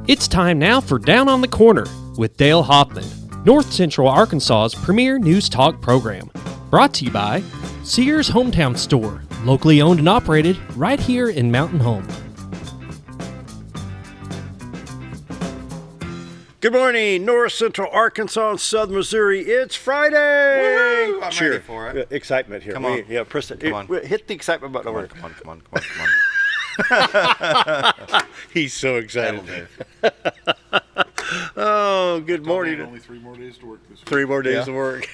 It's time now for Down on the Corner with Dale Hoffman, North Central Arkansas's premier news talk program. Brought to you by Sears Hometown Store, locally owned and operated right here in Mountain Home. Good morning, North Central Arkansas and Southern Missouri. It's Friday. Woo! I'm ready for it. Excitement here. Come on. Yeah, press it. Come on. Hit the excitement button over. Come on. He's so excited. That'll do. Oh, good morning. Only 3 more days to work this week. 3 more days of work.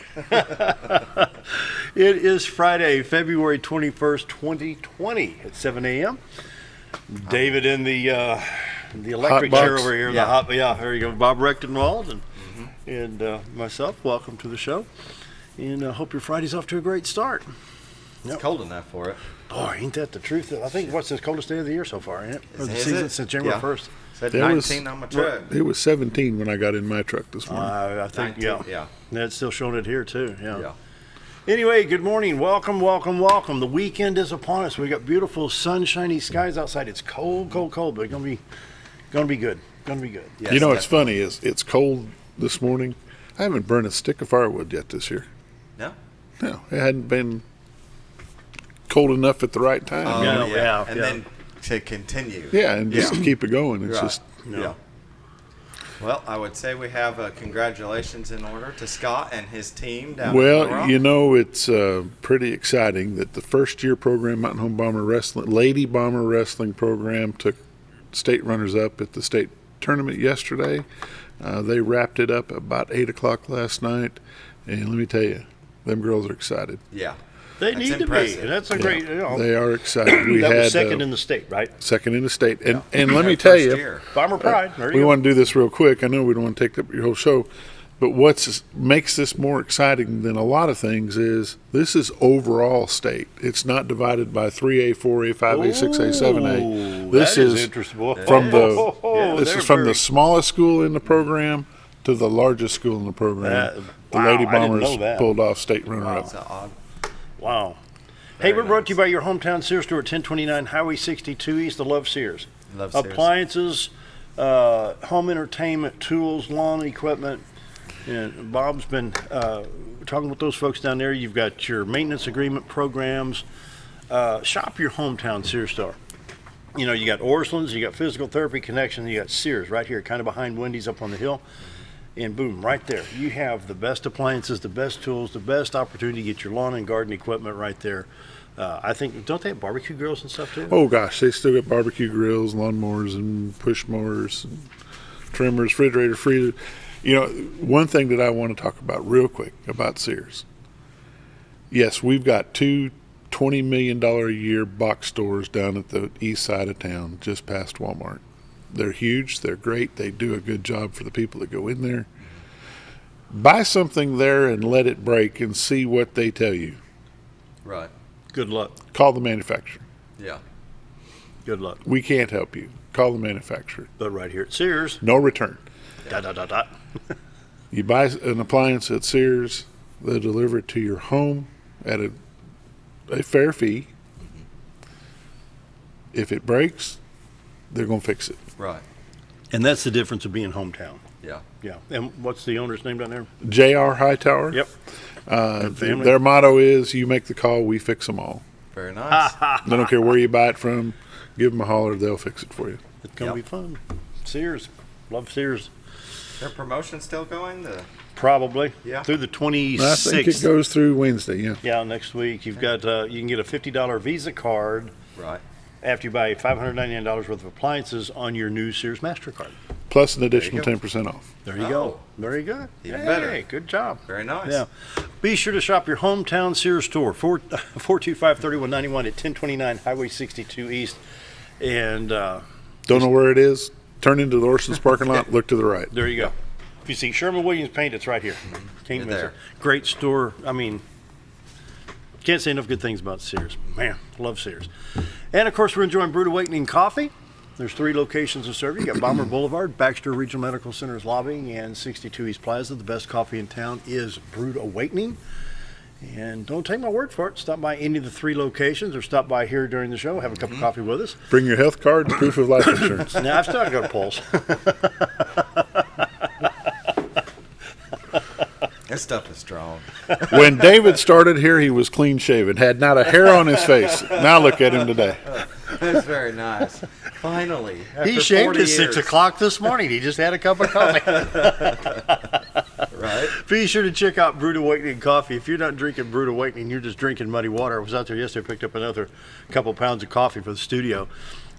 It is Friday, February 21st, 2020 at 7 a.m. David in the electric Hot chair box. over here. Yeah. There you go. Bob Rechtenwald and myself. Welcome to the show. And I hope your Friday's off to a great start. It's cold enough for it. Boy, ain't that the truth? I think what's the coldest day of the year so far, ain't it? Or the Is season it? since January Yeah. 1st. Said It 19 was- on my truck. It was 17 when I got in my truck this morning. I think, 19, yeah. yeah. It's still showing it here, too. Yeah. Anyway, good morning. Welcome. The weekend is upon us. We got beautiful sunshiny skies outside. It's cold, but it's gonna be good. Yes, You know what's definitely. funny is it's cold this morning. I haven't burned a stick of firewood yet this year. No? No, it hadn't been cold enough at the right time. Oh, Yeah, And yeah. then to continue. Yeah, and just Yeah. keep it going. It's Right. just Yeah. Well, I would say we have congratulations in order to Scott and his team down in Little well, Rock. you know, it's pretty exciting that the first year program, Mountain Home Bomber Wrestling, Lady Bomber Wrestling program, took state runners up at the state tournament yesterday. They wrapped it up about 8 o'clock last night, and let me tell you, them girls are excited. Yeah. They That's need to impressive. be. And that's a great, They are excited. We that had was second in the state, right? second in the state, and let me Their tell first you, year. Bomber Pride. There we you go. want to do this real quick. I know we don't want to take up your whole show, but what makes this more exciting than a lot of things is this is overall state. It's not divided by 3A, 4A, 5A, 6A, 7A. Ooh, This that is interesting. from the this they're is from very- the smallest school in the program to the largest school in the program. The wow, Lady I didn't Bombers know that. pulled off state runner-up. It's odd. Wow. Hey, Very we're brought to you nice. by your hometown Sears store at 1029 Highway 62 East. I love Sears. Love Sears. Appliances, home entertainment, tools, lawn equipment. And Bob's been talking with those folks down there. You've got your maintenance agreement programs. Shop your hometown Sears store. You know, you got Orsland's, you got Physical Therapy Connection, you got Sears right here, kind of behind Wendy's up on the hill. And boom, right there. You have the best appliances, the best tools, the best opportunity to get your lawn and garden equipment right there. I think, don't they have barbecue grills and stuff too? Oh gosh, they still got barbecue grills, lawnmowers, and push mowers, and trimmers, refrigerator, freezer. You know, one thing that I want to talk about real quick about Sears. Yes, we've got two $20 million a year box stores down at the east side of town, just past Walmart. They're huge. They're great. They do a good job for the people that go in there. Buy something there and let it break and see what they tell you. Right. Good luck. Call the manufacturer. Yeah. Good luck. We can't help you. Call the manufacturer. But right here at Sears, No return. dot, dot, dot, dot. You buy an appliance at Sears, they'll deliver it to your home at a fair fee. If it breaks, they're going to fix it. Right. And that's the difference of being hometown. Yeah. Yeah. And what's the owner's name down there? J.R. Hightower. Yep. family. Their motto is, you make the call, we fix them all. Very nice. They don't care where you buy it from. Give them a holler, they'll fix it for you. It's going to Yep. be fun. Sears. Love Sears. Their promotion still going? Probably. Yeah. Through the 26th. I think it goes through Wednesday, yeah. Yeah, next week. You've got, you can get a $50 Visa card Right. after you buy $599 worth of appliances on your new Sears MasterCard. Plus an additional go. 10% off. There you Oh. go. Very good. Even Hey, better. Good job. Very nice. Yeah. Be sure to shop your hometown Sears store, 425-3191 at 1029 Highway 62 East. And Don't know where it is? Turn into the Orson's parking lot, look to the right. there you go. If you see Sherman-Williams paint, it's right here. Can't You're miss there. it. Great store. I mean, can't say enough good things about Sears. Man, love Sears. And, of course, we're enjoying Brewed Awakening Coffee. There's 3 locations to serve you. You got Bomber Boulevard, Baxter Regional Medical Center's lobby, and 62 East Plaza. The best coffee in town is Brewed Awakening. And don't take my word for it. Stop by any of the 3 locations or stop by here during the show. Have a cup of coffee with us. Bring your health card and proof of life insurance. Now, I've still got a pulse. This stuff is strong. When David started here, he was clean shaven, had not a hair on his face. Now look at him today. That's very nice. Finally. He shaved at 6 o'clock this morning. He just had a cup of coffee. Right? Be sure to check out Brewed Awakening Coffee. If you're not drinking Brewed Awakening, you're just drinking muddy water. I was out there yesterday, picked up another couple pounds of coffee for the studio.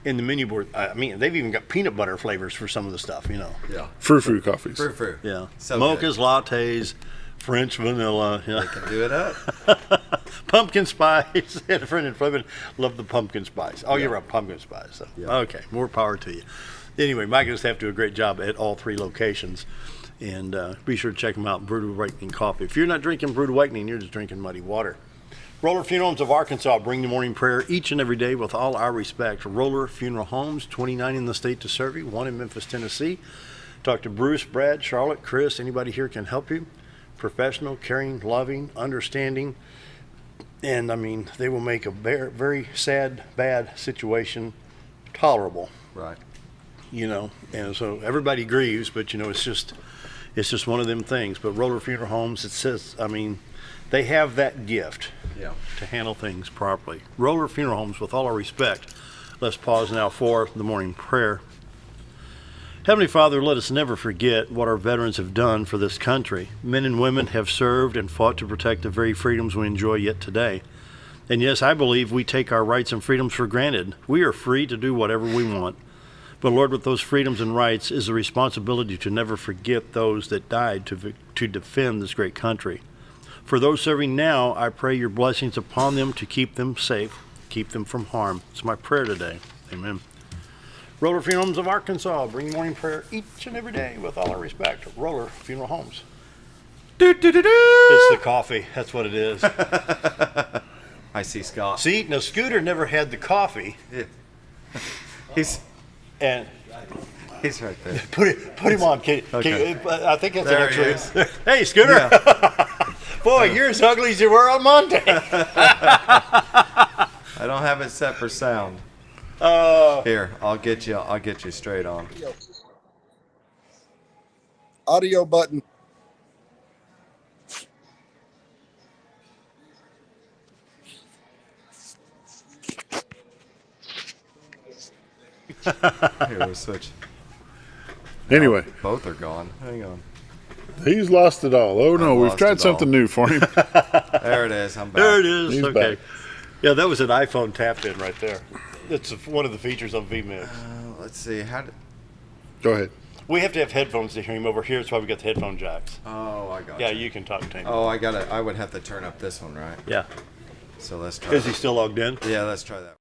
In the menu board, I mean, they've even got peanut butter flavors for some of the stuff, Yeah. Frou-frou coffees. Frou-frou. Yeah. So Mochas, lattes, French vanilla. Yeah. They can do it up. Pumpkin spice. I had a friend in Flippin, loved the pumpkin spice. Oh, you're right, pumpkin spice. So. Yeah. Okay, more power to you. Anyway, Mike and staff do a great job at all 3 locations. And be sure to check them out, Brewed Awakening Coffee. If you're not drinking Brewed Awakening, you're just drinking muddy water. Roller Funeral Homes of Arkansas bring the morning prayer each and every day with all our respect. Roller Funeral Homes, 29 in the state to serve you, 1 in Memphis, Tennessee. Talk to Bruce, Brad, Charlotte, Chris. Anybody here can help you. Professional, caring, loving, understanding. And, I mean, they will make a very, very sad, bad situation tolerable. Right. And so everybody grieves, but, it's just one of them things. But Roller Funeral Homes, it says, I mean, they have that gift to handle things properly. Roller Funeral Homes, with all our respect, let's pause now for the morning prayer. Heavenly Father, let us never forget what our veterans have done for this country. Men and women have served and fought to protect the very freedoms we enjoy yet today. And yes, I believe we take our rights and freedoms for granted. We are free to do whatever we want. But Lord, with those freedoms and rights is the responsibility to never forget those that died to defend this great country. For those serving now, I pray your blessings upon them to keep them safe, keep them from harm. It's my prayer today. Amen. Roller Funeral Homes of Arkansas bring morning prayer each and every day with all our respect. Roller Funeral Homes. It's the coffee. That's what it is. I see Scott. See, now Scooter never had the coffee. Yeah. He's And right there. put him on. Okay. I think that's There an he extra. is. Hey, Scooter. Yeah. Boy, you're as ugly as you were on Monday. I don't have it set for sound. Here, I'll get you straight on. Audio button. Here, we'll switch. Anyway, Both are gone. Hang on. he's lost it all. Oh, no, we've lost tried it something all. new for him. There it is. I'm back. There it is. He's Okay. back. Yeah, that was an iPhone tap in right there. It's one of the features on VMix. Let's see. Go ahead. We have to have headphones to hear him over here. That's why we got the headphone jacks. Oh, I got Yeah, you. you can talk to him. Oh, I would have to turn up this one, right? Yeah. So let's try. Is he still logged in? Yeah, let's try that.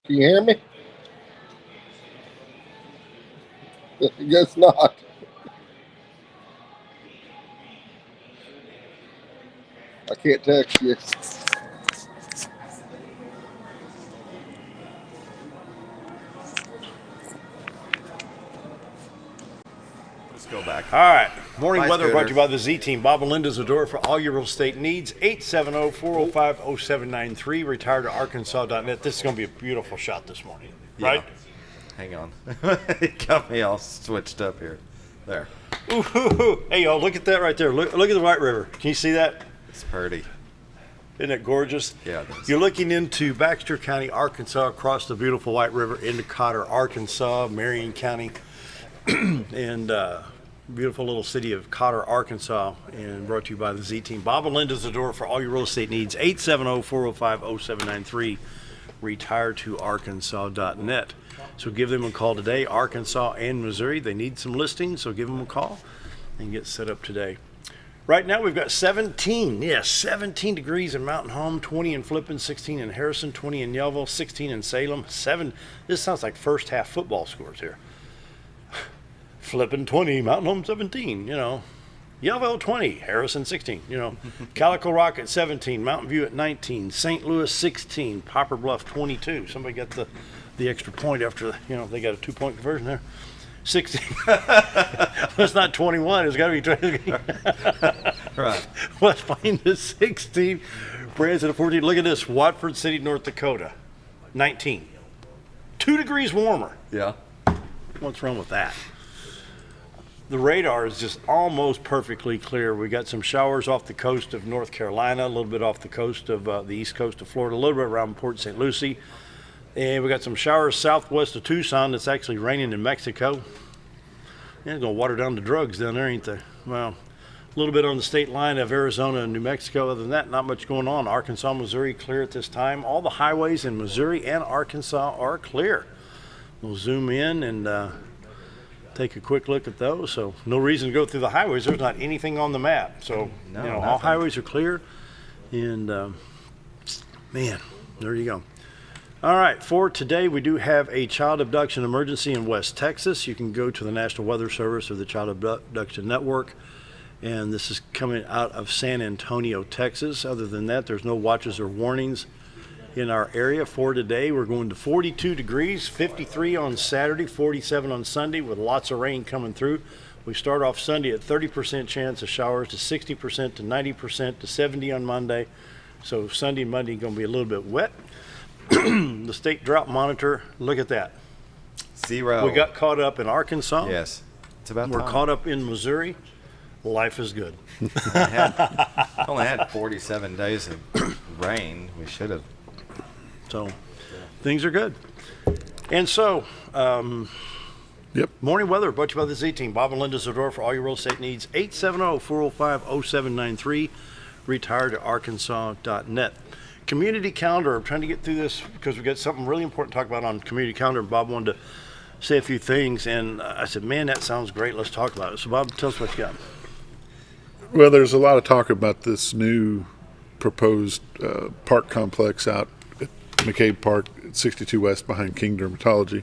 Can you hear me? Guess not. I can't text you. Let's go back. All right. Morning Bye, weather brought to Scooter. you by the Z Team. Bob and Linda's the door for all your real estate needs. 870-405-0793. Retired to Arkansas.net. This is going to be a beautiful shot this morning. Right? Hang on. It got me all switched up here. There. Ooh, hoo, hoo. Hey, y'all, look at that right there. Look at the White River. Can you see that? It's pretty. Isn't it gorgeous? Yeah, it is. You're looking into Baxter County, Arkansas, across the beautiful White River into Cotter, Arkansas, Marion County, and beautiful little city of Cotter, Arkansas, and brought to you by the Z Team. Bob and Linda's the door for all your real estate needs. 870-405-0793. Retired2Arkansas.net. So give them a call today, Arkansas and Missouri. They need some listings, so give them a call and get set up today. Right now we've got 17 degrees in Mountain Home, 20 in Flippin, 16 in Harrison, 20 in Yellville, 16 in Salem, 7. This sounds like first half football scores here. Flippin 20, Mountain Home 17, Yellville 20, Harrison 16, Calico Rock at 17, Mountain View at 19, St. Louis 16, Poplar Bluff 22. Somebody got the extra point after, they got a 2-point conversion there. 16. Well, it's not 21. It's got to be 20. Right. West Plains is 16. Branson at 14. Look at this. Watford City, North Dakota, 19. 2 degrees warmer. Yeah. What's wrong with that? The radar is just almost perfectly clear. We got some showers off the coast of North Carolina, a little bit off the coast of the east coast of Florida, a little bit around Port St. Lucie. And we got some showers southwest of Tucson. It's actually raining in Mexico. Yeah, it's going to water down the drugs down there, ain't they? Well, a little bit on the state line of Arizona and New Mexico. Other than that, not much going on. Arkansas, Missouri, clear at this time. All the highways in Missouri and Arkansas are clear. We'll zoom in and take a quick look at those. So no reason to go through the highways. There's not anything on the map. So, all highways are clear. And, man, there you go. All right, for today, we do have a child abduction emergency in West Texas. You can go to the National Weather Service or the Child Abduction Network, and this is coming out of San Antonio, Texas. Other than that, there's no watches or warnings in our area. For today, we're going to 42 degrees, 53 on Saturday, 47 on Sunday, with lots of rain coming through. We start off Sunday at 30% chance of showers to 60% to 90% to 70 on Monday. So Sunday and Monday going to be a little bit wet. The state drought monitor, look at that. 0. We got caught up in Arkansas. Yes. It's about We're time. caught up in Missouri. Life is good. Only had 47 days of rain. We should have. So things are good. And so, morning weather brought to you by the Z-Team. Bob and Linda Zador for all your real estate needs. 870-405-0793. retiredarkansas.net. Community calendar. I'm trying to get through this because we've got something really important to talk about on community calendar. Bob wanted to say a few things, and I said, man, that sounds great. Let's talk about it. So, Bob, tell us what you got. Well, there's a lot of talk about this new proposed park complex out at McCabe Park at 62 West behind King Dermatology.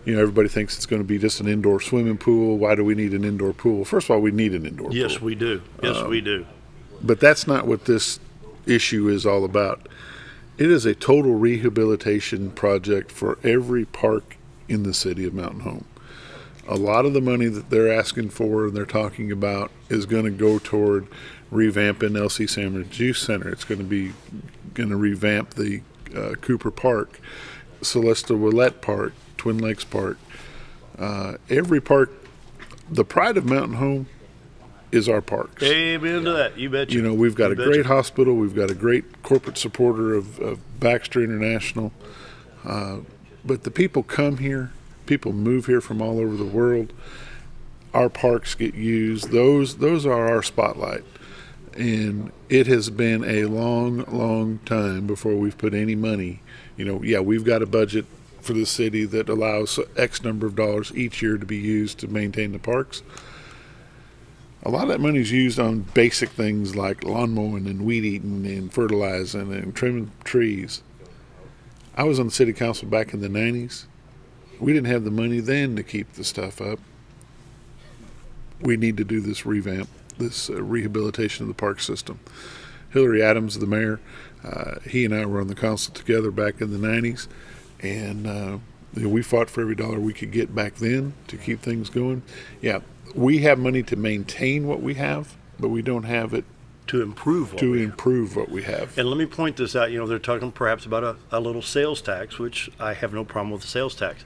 You know, everybody thinks it's going to be just an indoor swimming pool. Why do we need an indoor pool? First of all, we need an indoor pool. Yes, we do. Yes, we do. But that's not what this issue is all about. It is a total rehabilitation project for every park in the city of Mountain Home. A lot of the money that they're asking for and they're talking about is going to go toward revamping LC Sandridge Youth Center. It's going to revamp the Cooper Park, Celesta Willette Park, Twin Lakes Park. Every park, the pride of Mountain Home is our parks. Amen to that. You betcha. You know, we've got You a betcha. great hospital. We've got a great corporate supporter of Baxter International. But the people come here. People move here from all over the world. Our parks get used. Those are our spotlight. And it has been a long, long time before we've put any money. You know, yeah, we've got a budget for the city that allows X number of dollars each year to be used to maintain the parks. A lot of that money is used on basic things like lawn mowing and weed eating and fertilizing and trimming trees. I was on the city council back in the 90s. We didn't have the money then to keep the stuff up. We need to do this revamp, this rehabilitation of the park system. Hillary Adams, the mayor, he and I were on the council together back in the 90s, and we fought for every dollar we could get back then to keep things going. Yeah, we have money to maintain what we have, but we don't have it to improve what we have. And let me point this out. You know, they're talking perhaps about a little sales tax, which I have no problem with the sales tax.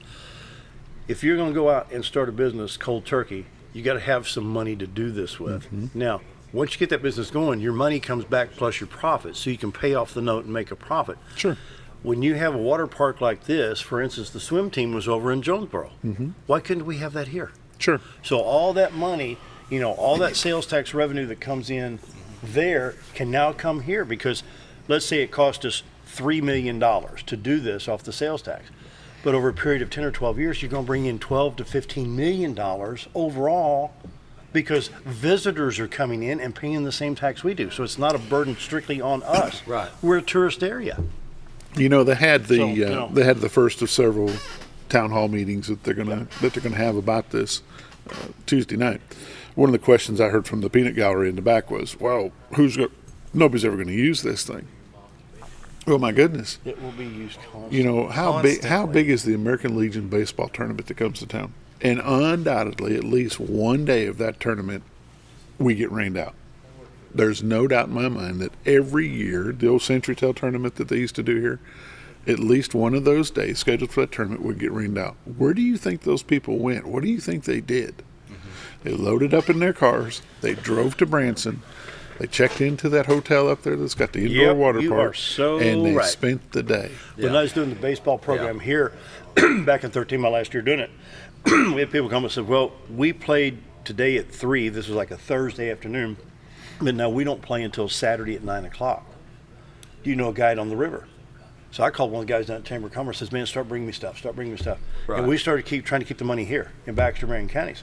If you're going to go out and start a business cold turkey, you got to have some money to do this with. Mm-hmm. Now, once you get that business going, your money comes back plus your profit, so you can pay off the note and make a profit. Sure. When you have a water park like this, for instance, the swim team was over in Jonesboro. Mm-hmm. Why couldn't we have that here? Sure. So all that money, you know, all that sales tax revenue that comes in there can now come here, because let's say it cost us $3 million to do this off the sales tax. But over a period of 10 or 12 years, you're going to bring in $12 to $15 million overall, because visitors are coming in and paying the same tax we do. So it's not a burden strictly on us. Right. We're a tourist area. You know, they had the first of several town hall meetings that they're gonna have about this Tuesday night. One of the questions I heard from the peanut gallery in the back was, "Well, nobody's ever going to use this thing." Oh my goodness! It will be used constantly. You know how big is the American Legion baseball tournament that comes to town? And undoubtedly, at least one day of that tournament, we get rained out. there's no doubt in my mind that every year, the old Century Tail tournament that they used to do here, at least one of those days scheduled for that tournament would get rained out. Where do you think those people went? What do you think they did? They loaded up in their cars. They drove to Branson. They checked into that hotel up there that's got the indoor water you park. are so and they right. spent the day. When I was doing the baseball program here, back in 13, my last year doing it, we had people come and said, well, we played today at 3. This was like a Thursday afternoon. But now we don't play until Saturday at 9 o'clock. Do you know a guide on the river? So I called one of the guys down at Chamber of Commerce, says, man, start bringing me stuff. Right. And we started trying to keep the money here in Baxter, Marion counties.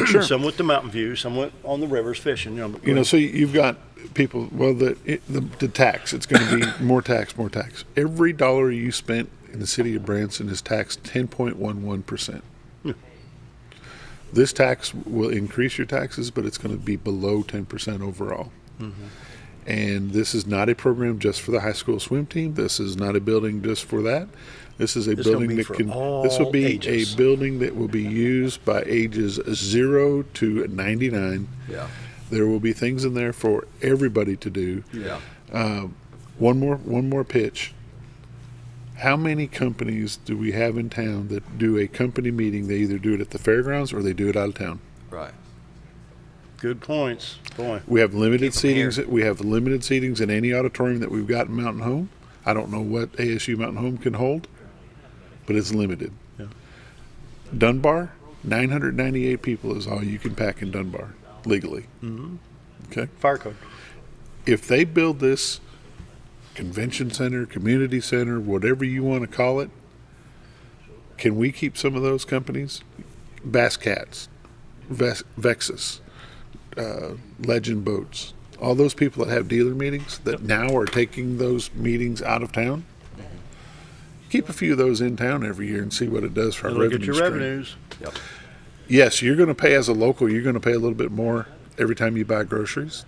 Sure. Some went to Mountain View, some went on the rivers fishing. So you've got people, well, the tax, it's going to be more tax. Every dollar you spent in the city of Branson is taxed 10.11%. This tax will increase your taxes, but it's going to be below 10% overall. Mm-hmm. And this is not a program just for the high school swim team. This is not a building just for that. This is a building that can. This will be ages. A building that will be used by ages 0 to 99. Yeah. There will be things in there for everybody to do. Yeah. One more pitch. How many companies do we have in town that do a company meeting? They either do it at the fairgrounds or they do it out of town. Right. Good points. Boy. We have limited seatings. We have limited seatings in any auditorium that we've got in Mountain Home. I don't know what ASU Mountain Home can hold, but it's limited. Yeah. Dunbar, 998 people is all you can pack in Dunbar legally. Mm-hmm. Okay. Fire code. If they build this convention center, community center, whatever you want to call it, can we keep some of those companies? Bass Cats, Vexus, Legend Boats, all those people that have dealer meetings that now are taking those meetings out of town. Keep a few of those in town every year and see what it does for our revenue Look at your stream. revenues. Yep. Yes, you're going to pay as a local, you're going to pay a little bit more every time you buy groceries.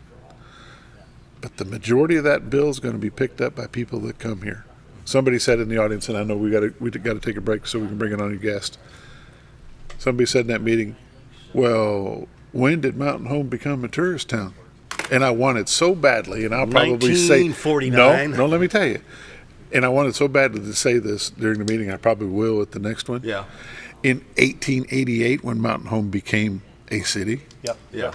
But the majority of that bill is going to be picked up by people that come here. Somebody said in the audience, and I know we got to take a break so we can bring it on your guest. Somebody said in that meeting, well, when did Mountain Home become a tourist town? And I want it so badly, and I'll probably say 1949. No, let me tell you. And I wanted so badly to say this during the meeting, I probably will at the next one. Yeah. In 1888, when Mountain Home became a city, Yeah.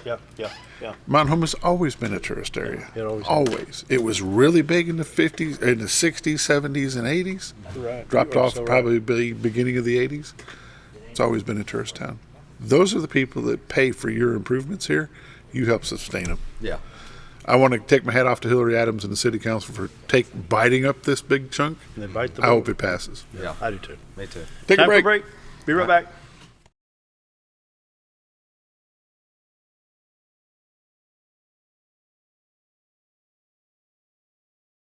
Mountain Home has always been a tourist area. It always has. Always. It was really big in the 50s, in the 60s, 70s, and 80s. Right. Dropped You are off so probably the beginning of the 80s. It's always been a tourist town. Those are the people that pay for your improvements here. You help sustain them. Yeah. I want to take my hat off to Hillary Adams and the City Council for biting up this big chunk. And they bite the I bullet. hope it passes. Yeah. I do too. Me too. Take Time a for break. Be right back.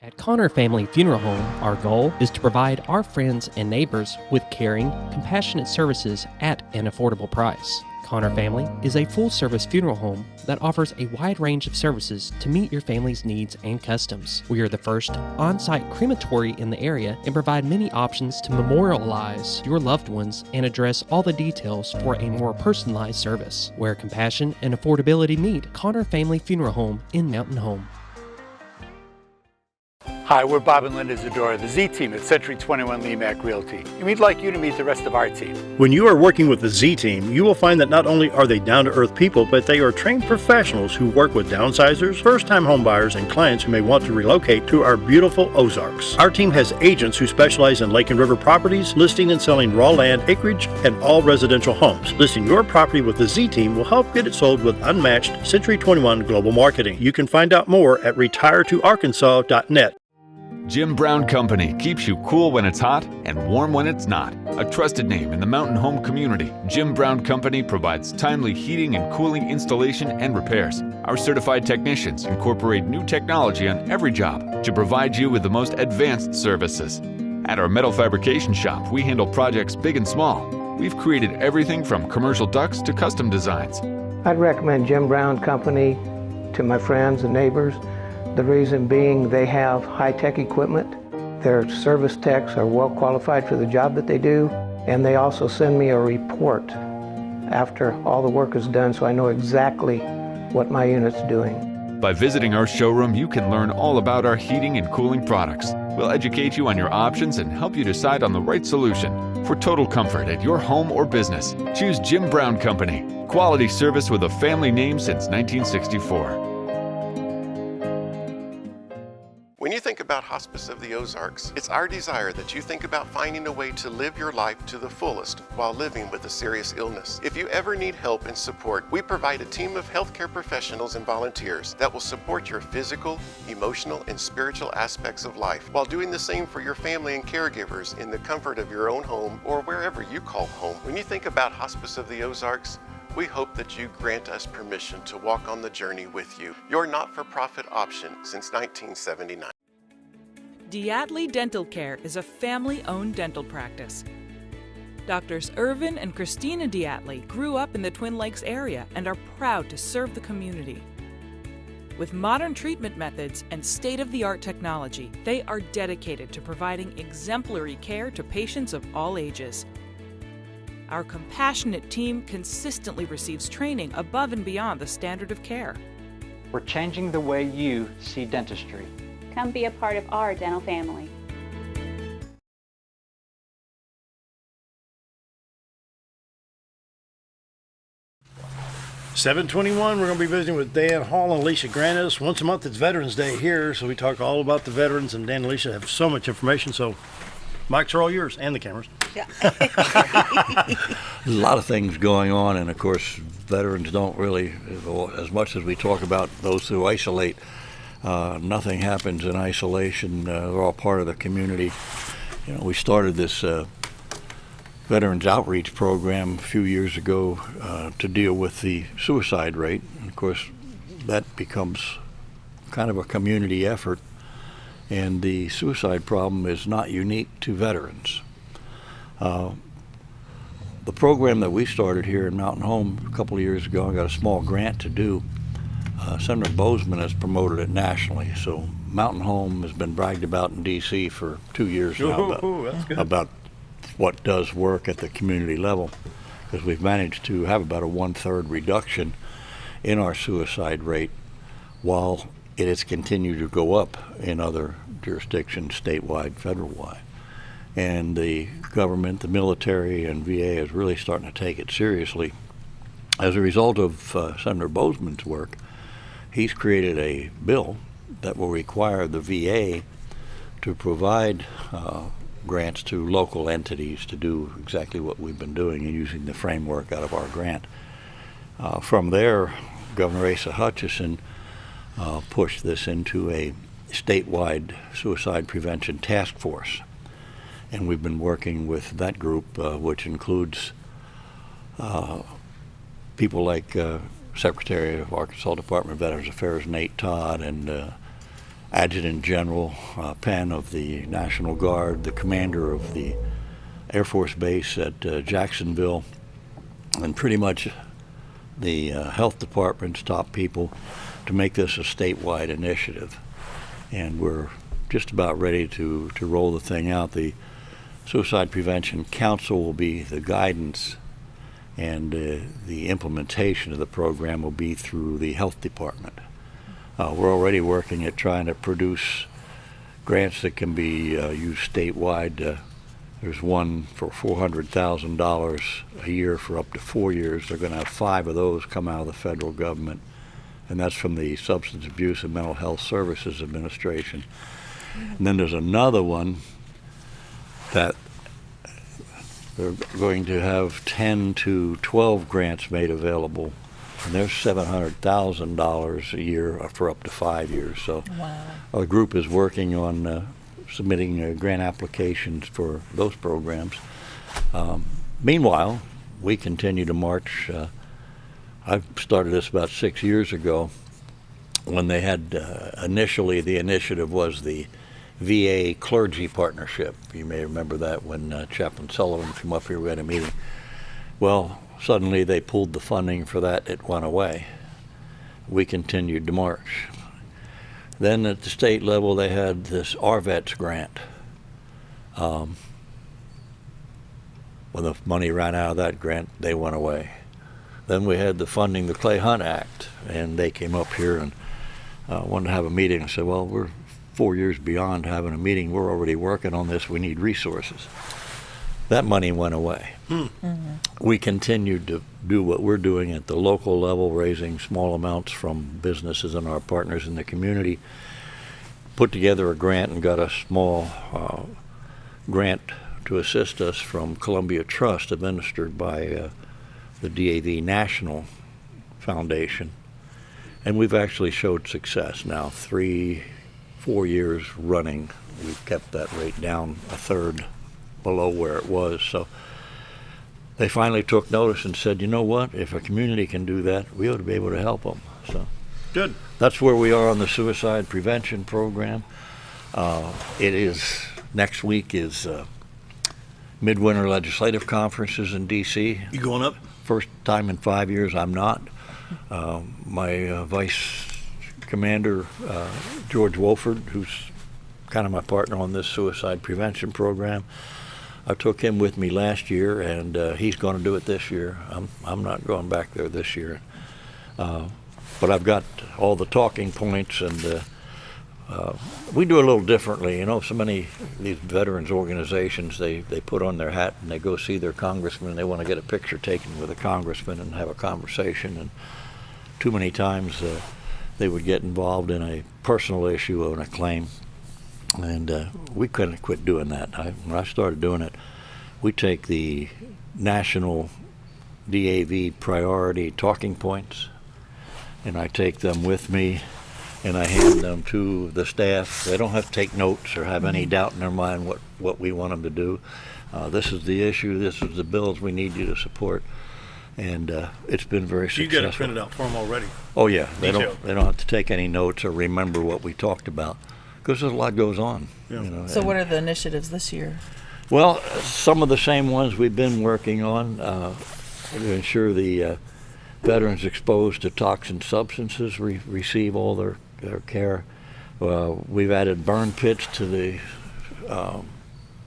At Connor Family Funeral Home, our goal is to provide our friends and neighbors with caring, compassionate services at an affordable price. Connor Family is a full-service funeral home that offers a wide range of services to meet your family's needs and customs. We are the first on-site crematory in the area and provide many options to memorialize your loved ones and address all the details for a more personalized service. Where compassion and affordability meet, Connor Family Funeral Home in Mountain Home. Hi, we're Bob and Linda Zadora, the Z Team at Century 21 Lemac Realty, and we'd like you to meet the rest of our team. When you are working with the Z Team, you will find that not only are they down-to-earth people, but they are trained professionals who work with downsizers, first-time homebuyers, and clients who may want to relocate to our beautiful Ozarks. Our team has agents who specialize in lake and river properties, listing and selling raw land, acreage, and all residential homes. Listing your property with the Z Team will help get it sold with unmatched Century 21 global marketing. You can find out more at retiretoarkansas.net. Jim Brown Company keeps you cool when it's hot and warm when it's not. A trusted name in the mountain home community, Jim Brown Company provides timely heating and cooling installation and repairs. Our certified technicians incorporate new technology on every job to provide you with the most advanced services. At our metal fabrication shop, we handle projects big and small. We've created everything from commercial ducts to custom designs. I'd recommend Jim Brown Company to my friends and neighbors. The reason being they have high-tech equipment. Their service techs are well qualified for the job that they do, and they also send me a report after all the work is done so I know exactly what my unit's doing. By visiting our showroom, you can learn all about our heating and cooling products. We'll educate you on your options and help you decide on the right solution. For total comfort at your home or business, choose Jim Brown Company. Quality service with a family name since 1964. When you think about Hospice of the Ozarks, it's our desire that you think about finding a way to live your life to the fullest while living with a serious illness. If you ever need help and support, we provide a team of healthcare professionals and volunteers that will support your physical, emotional, and spiritual aspects of life while doing the same for your family and caregivers in the comfort of your own home or wherever you call home. When you think about Hospice of the Ozarks, we hope that you grant us permission to walk on the journey with you. Your not-for-profit option since 1979. Diatley Dental Care is a family-owned dental practice. Doctors Irvin and Christina Diatley grew up in the Twin Lakes area and are proud to serve the community. With modern treatment methods and state-of-the-art technology, they are dedicated to providing exemplary care to patients of all ages. Our compassionate team consistently receives training above and beyond the standard of care. We're changing the way you see dentistry. Come be a part of our dental family. (7:21). We're going to be visiting with Dan Hall and Elesha Granniss. Once a month, it's Veterans Day here, so we talk all about the veterans, and Dan and Elesha have so much information, so mics are all yours, and the cameras. Yeah. There's a lot of things going on, and of course, veterans don't really, as much as we talk about those who isolate, nothing happens in isolation. They're all part of the community. You know, we started this Veterans Outreach Program a few years ago to deal with the suicide rate. And of course, that becomes kind of a community effort. And the suicide problem is not unique to veterans. The program that we started here in Mountain Home a couple of years ago, I got a small grant to do. Senator Bozeman has promoted it nationally. So Mountain Home has been bragged about in D.C. for 2 years now about what does work at the community level, because we've managed to have about a 1/3 reduction in our suicide rate while it has continued to go up in other jurisdictions, statewide, federal-wide. And the government, the military, and VA is really starting to take it seriously. As a result of Senator Bozeman's work, he's created a bill that will require the VA to provide grants to local entities to do exactly what we've been doing and using the framework out of our grant. From there, Governor Asa Hutchison pushed this into a statewide suicide prevention task force. And we've been working with that group, which includes people like Secretary of Arkansas Department of Veterans Affairs Nate Todd, and Adjutant General Penn of the National Guard, the commander of the Air Force Base at Jacksonville, and pretty much the health department's top people to make this a statewide initiative. And we're just about ready to roll the thing out. The Suicide Prevention Council will be the guidance, and the implementation of the program will be through the health department. We're already working at trying to produce grants that can be used statewide. There's one for $400,000 a year for up to 4 years. They're going to have 5 of those come out of the federal government, and that's from the Substance Abuse and Mental Health Services Administration. And then there's another one that they're going to have 10 to 12 grants made available, and there's $700,000 a year for up to 5 years. So our group is working on submitting grant applications for those programs. Meanwhile, we continue to march. I started this about 6 years ago when they had initially the initiative was the VA Clergy Partnership. You may remember that when Chaplain Sullivan came up here, we had a meeting. Well, suddenly they pulled the funding for that. It went away. We continued to march. Then at the state level, they had this RVETS grant. When the money ran out of that grant, they went away. Then we had the funding, the Clay Hunt Act, and they came up here, and wanted to have a meeting. I said, well, we're 4 years beyond having a meeting. We're already working on this. We need resources. That money went away. We continued to do what we're doing at the local level, raising small amounts from businesses and our partners in the community. Put together a grant and got a small grant to assist us from Columbia Trust, administered by the DAV National Foundation. And we've actually showed success now. 3-4 years running, we've kept that rate down a third below where it was. So they finally took notice and said, you know what, if a community can do that, we ought to be able to help them. So good. That's where we are on the suicide prevention program. It is, next week is midwinter legislative conferences in D.C. You going up? First time in 5 years I'm not. My vice commander, George Wolford, who's kind of my partner on this suicide prevention program, I took him with me last year, and he's going to do it this year. I'm not going back there this year. But I've got all the talking points, and we do a little differently. You know, so many of these veterans organizations, they put on their hat and they go see their congressman, and they want to get a picture taken with a congressman and have a conversation. And too many times they would get involved in a personal issue and a claim. And we couldn't quit doing that. When I started doing it, we take the national DAV priority talking points, and I take them with me, and I hand them to the staff. They don't have to take notes or have any doubt in their mind what we want them to do. This is the issue. This is the bills we need you to support. And it's been very successful. You got it printed out for them already? Oh, yeah. They don't have to take any notes or remember what we talked about, because a lot goes on. Yeah. You know, So what are the initiatives this year? Well, some of the same ones we've been working on to ensure the veterans exposed to toxin substances receive all their care. We've added burn pits to the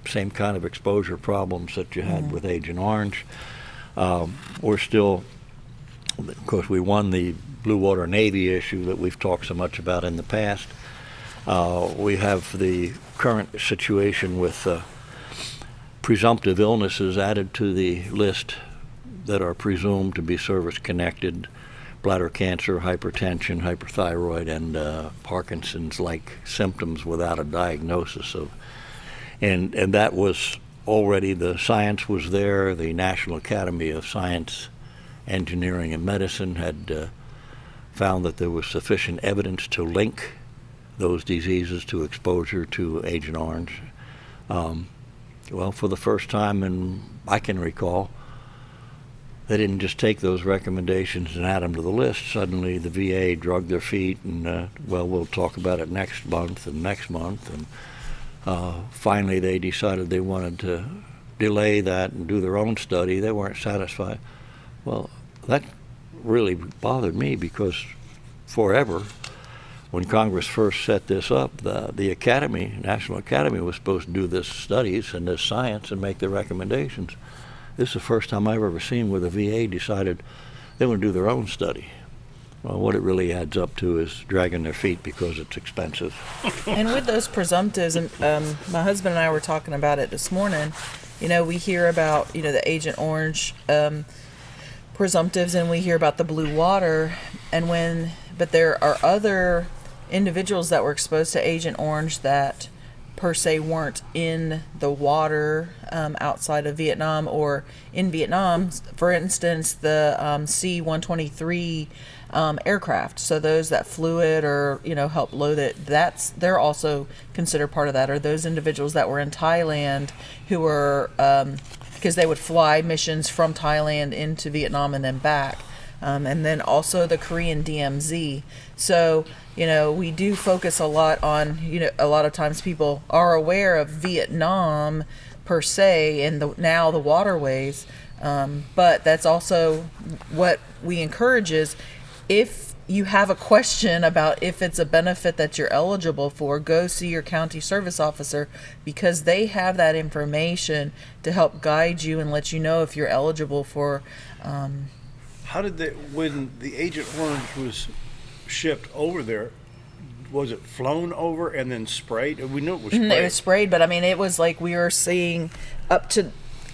same kind of exposure problems that you had with Agent Orange. We're still, of course, we won the Blue Water Navy issue that we've talked so much about in the past. We have the current situation with presumptive illnesses added to the list that are presumed to be service-connected: bladder cancer, hypertension, hyperthyroid, and Parkinson's-like symptoms without a diagnosis of. And that was already, the science was there. The National Academy of Science, Engineering, and Medicine had found that there was sufficient evidence to link those diseases to exposure to Agent Orange. Well, for the first time I can recall, they didn't just take those recommendations and add them to the list. Suddenly the VA dragged their feet and, we'll talk about it next month and next month. And finally they decided they wanted to delay that and do their own study. They weren't satisfied. Well, that really bothered me, because forever, when Congress first set this up, the Academy, National Academy, was supposed to do this studies and this science and make the recommendations. This is the first time I've ever seen where the VA decided they want to do their own study. Well, what it really adds up to is dragging their feet because it's expensive. And with those presumptives, and my husband and I were talking about it this morning, you know, we hear about, you know, the Agent Orange presumptives, and we hear about the blue water, but there are other individuals that were exposed to Agent Orange that per se weren't in the water outside of Vietnam or in Vietnam. For instance, the C-123 aircraft. So those that flew it or, you know, helped load it, they're also considered part of that. Or those individuals that were in Thailand who were, because they would fly missions from Thailand into Vietnam and then back. And then also the Korean DMZ. So, you know, we do focus a lot on, you know, a lot of times people are aware of Vietnam per se and now the waterways. But that's also what we encourage is, if you have a question about if it's a benefit that you're eligible for, go see your county service officer, because they have that information to help guide you and let you know if you're eligible for. How did when the Agent Orange was shipped over there, was it flown over and then sprayed? We knew it was sprayed. It was sprayed, but I mean, it was like we were seeing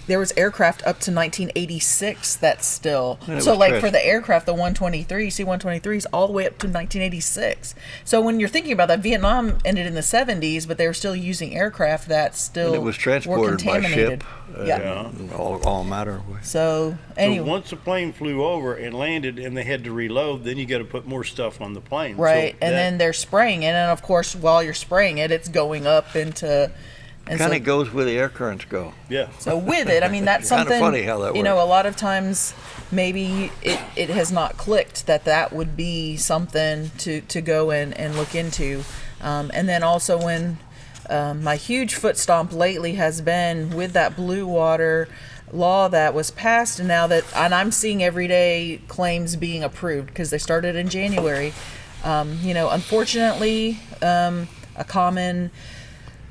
there was aircraft up to 1986 that's still. So like for the aircraft, the 123, C-123s, all the way up to 1986. So when you're thinking about that, Vietnam ended in the 70s, but they were still using aircraft that still and it was transported by ship. Yeah. All matter. So anyway. So once the plane flew over and landed and they had to reload, then you got to put more stuff on the plane. Right, So and then they're spraying it, and of course, while you're spraying it, it's going up into... Kind of goes where the air currents go. Yeah. So with it, I mean, that's something, kind of funny how that works. You know, a lot of times maybe it has not clicked that would be something to go in and look into. And then also when my huge foot stomp lately has been with that blue water law that was passed, and now that, and I'm seeing everyday claims being approved because they started in January. You know, unfortunately, a common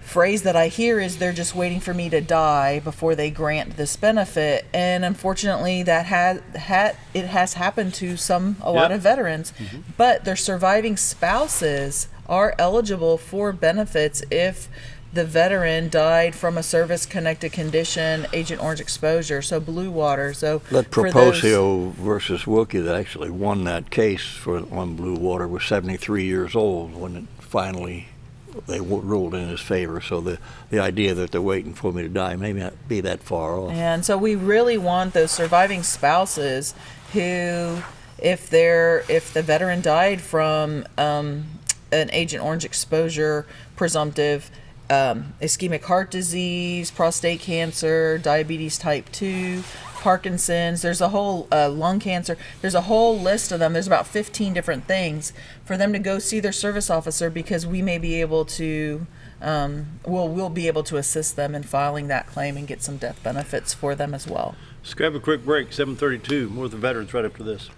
phrase that I hear is they're just waiting for me to die before they grant this benefit, and unfortunately that it has happened to a lot of veterans. But their surviving spouses are eligible for benefits if the veteran died from a service-connected condition, Agent Orange exposure, so blue water. So that Proposio versus Wilkie that actually won that case on blue water was 73 years old when it finally they ruled in his favor. So the idea that they're waiting for me to die may not be that far off. And so we really want those surviving spouses who, if the veteran died from an Agent Orange exposure, presumptive ischemic heart disease, prostate cancer, diabetes type 2, Parkinson's, there's a whole lung cancer, there's a whole list of them. There's about 15 different things for them to go see their service officer, because we may be able to, we'll be able to assist them in filing that claim and get some death benefits for them as well. Let's grab a quick break, 7:32, more of the veterans right after this.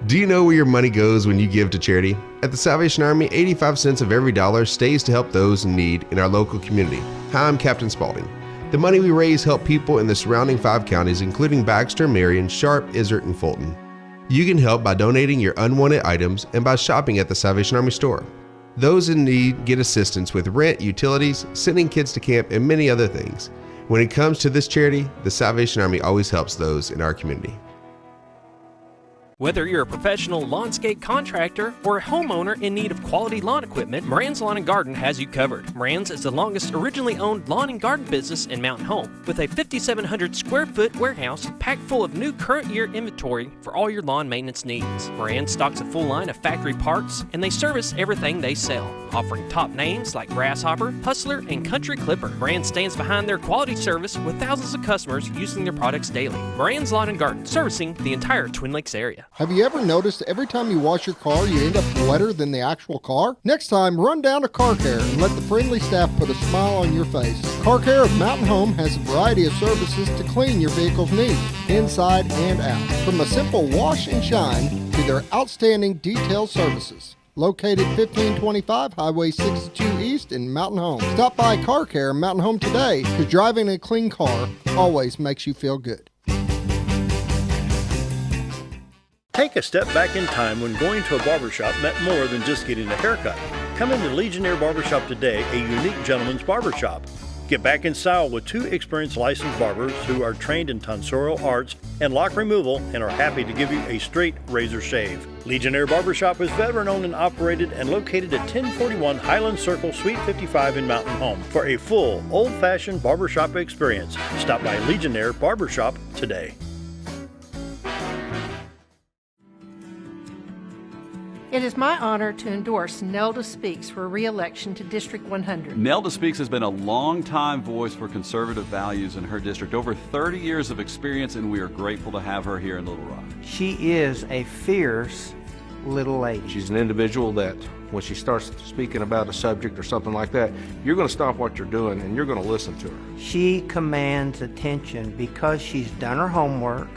Do you know where your money goes when you give to charity? At the Salvation Army, 85 cents of every dollar stays to help those in need in our local community. Hi, I'm Captain Spaulding. The money we raise help people in the surrounding 5 counties, including Baxter, Marion, Sharp, Izzard, and Fulton. You can help by donating your unwanted items and by shopping at the Salvation Army store. Those in need get assistance with rent, utilities, sending kids to camp, and many other things. When it comes to this charity, the Salvation Army always helps those in our community. Whether you're a professional lawnscape contractor or a homeowner in need of quality lawn equipment, Moran's Lawn & Garden has you covered. Moran's is the longest originally owned lawn and garden business in Mountain Home, with a 5,700 square foot warehouse packed full of new current year inventory for all your lawn maintenance needs. Moran stocks a full line of factory parts, and they service everything they sell, offering top names like Grasshopper, Hustler, and Country Clipper. Moran stands behind their quality service with thousands of customers using their products daily. Moran's Lawn & Garden, servicing the entire Twin Lakes area. Have you ever noticed every time you wash your car, you end up wetter than the actual car? Next time, run down to Car Care and let the friendly staff put a smile on your face. Car Care of Mountain Home has a variety of services to clean your vehicle's needs, inside and out. From a simple wash and shine to their outstanding detail services. Located 1525 Highway 62 East in Mountain Home. Stop by Car Care Mountain Home today, because driving a clean car always makes you feel good. Take a step back in time when going to a barbershop meant more than just getting a haircut. Come into Legionnaire Barbershop today, a unique gentleman's barbershop. Get back in style with 2 experienced licensed barbers who are trained in tonsorial arts and lock removal and are happy to give you a straight razor shave. Legionnaire Barbershop is veteran-owned and operated and located at 1041 Highland Circle, Suite 55 in Mountain Home. For a full, old-fashioned barbershop experience, stop by Legionnaire Barbershop today. It is my honor to endorse Nelda Speaks for re-election to District 100. Nelda Speaks has been a long-time voice for conservative values in her district, over 30 years of experience, and we are grateful to have her here in Little Rock. She is a fierce little lady. She's an individual that when she starts speaking about a subject or something like that, you're going to stop what you're doing and you're going to listen to her. She commands attention because she's done her homework,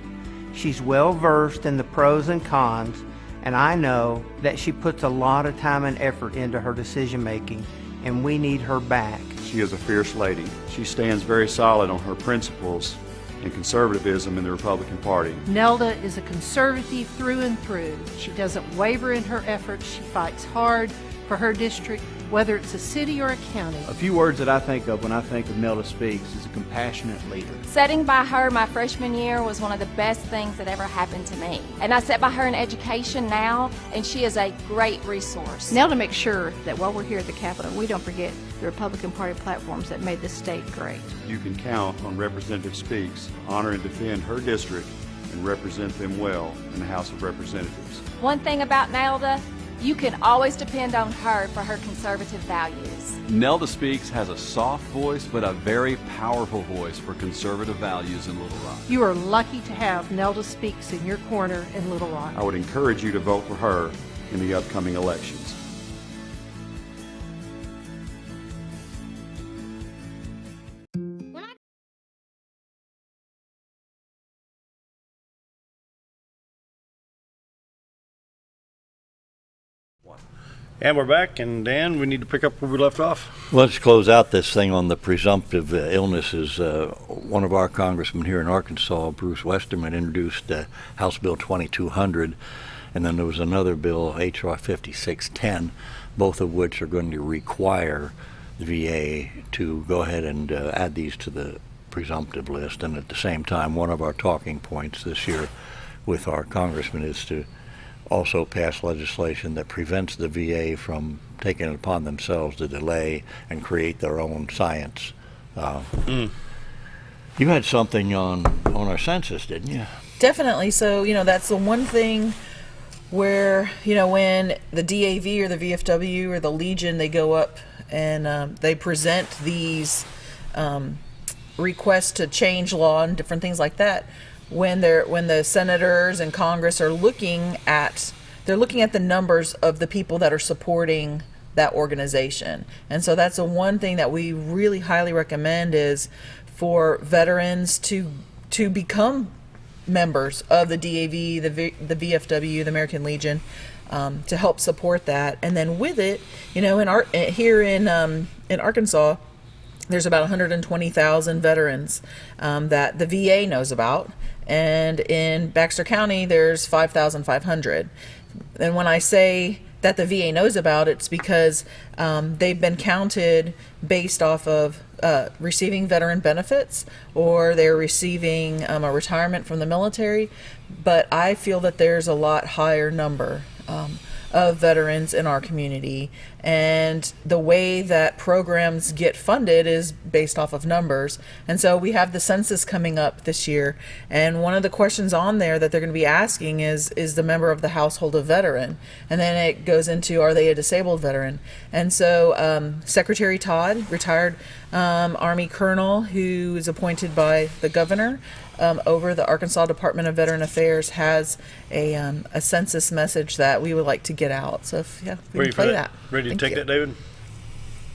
she's well versed in the pros and cons, and I know that she puts a lot of time and effort into her decision making, and we need her back. She is a fierce lady. She stands very solid on her principles and conservatism in the Republican Party. Nelda is a conservative through and through. She doesn't waver in her efforts. She fights hard for her district, whether it's a city or a county. A few words that I think of when I think of Nelda Speaks is a compassionate leader. Sitting by her my freshman year was one of the best things that ever happened to me. And I sit by her in education now, and she is a great resource. Nelda makes sure that while we're here at the Capitol, we don't forget the Republican Party platforms that made this state great. You can count on Representative Speaks to honor and defend her district and represent them well in the House of Representatives. One thing about Nelda, you can always depend on her for her conservative values. Nelda Speaks has a soft voice, but a very powerful voice for conservative values in Little Rock. You are lucky to have Nelda Speaks in your corner in Little Rock. I would encourage you to vote for her in the upcoming elections. And we're back, and Dan, we need to pick up where we left off. Let's close out this thing on the presumptive illnesses. One of our congressmen here in Arkansas, Bruce Westerman, introduced House Bill 2200, and then there was another bill, H.R. 5610, both of which are going to require the VA to go ahead and add these to the presumptive list. And at the same time, one of our talking points this year with our congressman is to also pass legislation that prevents the VA from taking it upon themselves to delay and create their own science. You had something on our census, didn't you? Definitely. So, that's the one thing where, when the DAV or the VFW or the Legion, they go up and they present these requests to change law and different things like that. When the senators and Congress are looking at the numbers of the people that are supporting that organization. And so that's the one thing that we really highly recommend is for veterans to become members of the DAV, the VFW, the American Legion, to help support that. And then with it, here in Arkansas, there's about 120,000 veterans that the VA knows about. And in Baxter County, there's 5,500. And when I say that the VA knows about, it's because they've been counted based off of receiving veteran benefits, or they're receiving a retirement from the military. But I feel that there's a lot higher number of veterans in our community, and the way that programs get funded is based off of numbers. And so we have the census coming up this year, and one of the questions on there that they're going to be asking is the member of the household a veteran, and then it goes into, are they a disabled veteran? And so Secretary Todd, retired Army colonel who is appointed by the governor over the Arkansas Department of Veteran Affairs, has a census message that we would like to get out. So if we can play that. Ready to take that, David?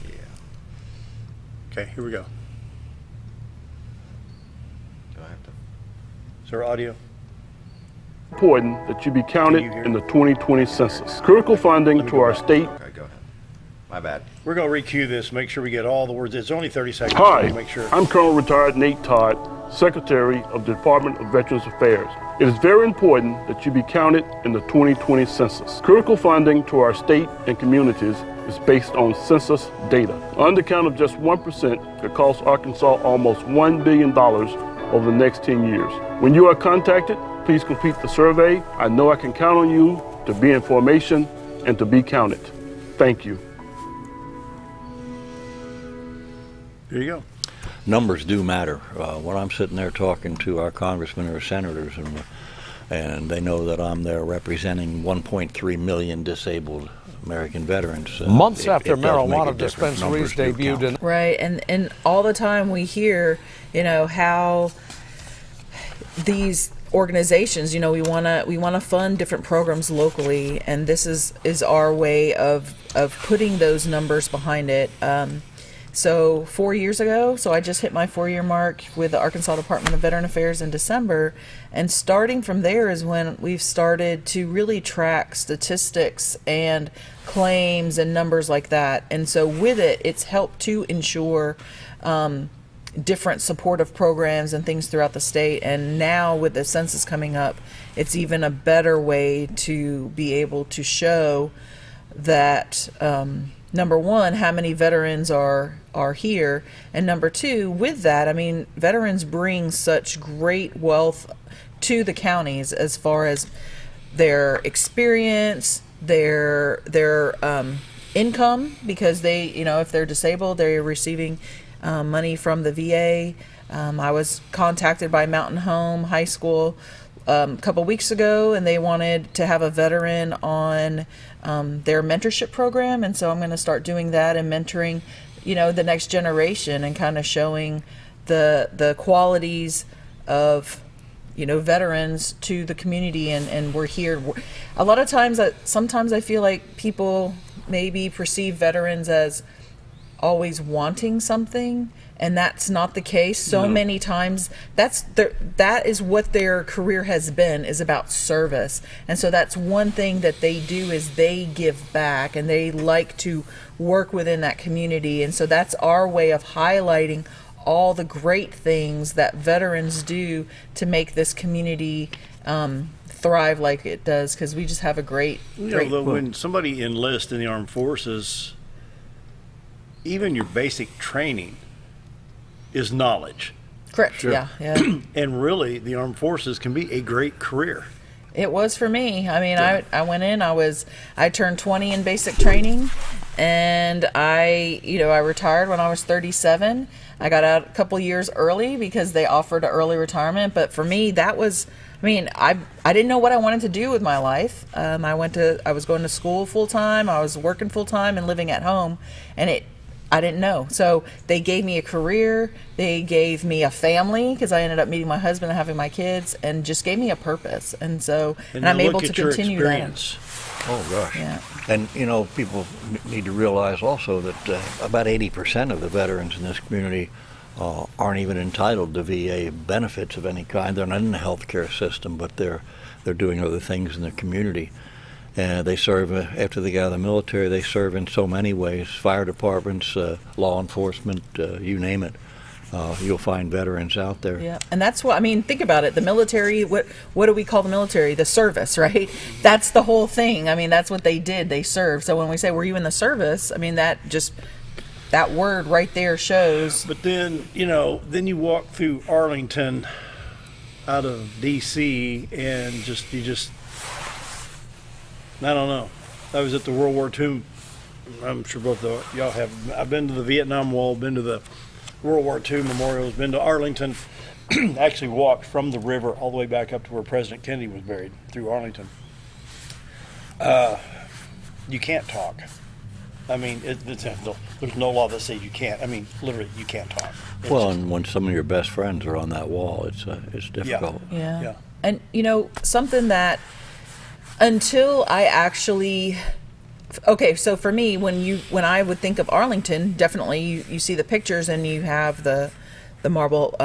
Yeah. Okay, here we go. Do I have to? Is there audio? Important that you be counted in the 2020 census. Critical funding to our state. Okay, go ahead. My bad. We're going to re-cue this, make sure we get all the words. It's only 30 seconds. Hi, Make sure. I'm Colonel Retired Nate Todd, Secretary of the Department of Veterans Affairs. It is very important that you be counted in the 2020 census. Critical funding to our state and communities is based on census data. Undercount of just 1% could cost Arkansas almost $1 billion over the next 10 years. When you are contacted, please complete the survey. I know I can count on you to be in formation and to be counted. Thank you. There you go. Numbers do matter. When I'm sitting there talking to our congressmen or senators, and they know that I'm there representing 1.3 million disabled American veterans. Months after marijuana dispensaries debuted in... Right, and all the time we hear, how these organizations, we want to fund different programs locally, and this is our way of putting those numbers behind it. So 4 years ago, so I just hit my 4-year mark with the Arkansas Department of Veteran Affairs in December. And starting from there is when we've started to really track statistics and claims and numbers like that. And so with it, it's helped to ensure different supportive programs and things throughout the state. And now with the census coming up, it's even a better way to be able to show that number one, how many veterans are here, and number two, with that, I mean, veterans bring such great wealth to the counties as far as their experience, their income, because they, you know, if they're disabled, they're receiving money from the VA. I was contacted by Mountain Home High School a couple weeks ago, and they wanted to have a veteran on their mentorship program, and so I'm going to start doing that and mentoring, you know, the next generation and kind of showing the qualities of, you know, veterans to the community, and we're here. A lot of times, sometimes I feel like people maybe perceive veterans as always wanting something, and that's not the case. So many times that is what their career has been, is about service. And so that's one thing that they do, is they give back, and they like to work within that community. And so that's our way of highlighting all the great things that veterans do to make this community thrive like it does, because we just have a great when somebody enlists in the armed forces, even your basic training is knowledge. Correct. Sure. Yeah. And really, the armed forces can be a great career. It was for me. I mean, I went in, I turned 20 in basic training, and I retired when I was 37. I got out a couple years early because they offered an early retirement. But for me, that was, I mean, I didn't know what I wanted to do with my life. I was going to school full time, I was working full time and living at home, and I didn't know. So they gave me a career, they gave me a family, because I ended up meeting my husband and having my kids, and just gave me a purpose. And so, and I'm able to continue that. Oh gosh. Yeah. And you know, people need to realize also that about 80% of the veterans in this community aren't even entitled to VA benefits of any kind. They're not in the healthcare system, but they're doing other things in the community. They serve, after they get out of the military, they serve in so many ways: fire departments, law enforcement, you name it. You'll find veterans out there. Yeah, and that's what, I mean, think about it. The military, what do we call the military? The service, right? That's the whole thing. I mean, that's what they did. They served. So when we say, were you in the service? I mean, that word right there shows. But then, then you walk through Arlington out of D.C. and you just I don't know. I was at the World War II. I'm sure both of y'all have. I've been to the Vietnam Wall, been to the World War II memorials, been to Arlington. Actually walked from the river all the way back up to where President Kennedy was buried, through Arlington. You can't talk. I mean, there's no law that says you can't. I mean, literally, you can't talk. And when some of your best friends are on that wall, it's difficult. Yeah. And something that, until I actually, so for me, when I would think of Arlington, definitely you see the pictures and you have the marble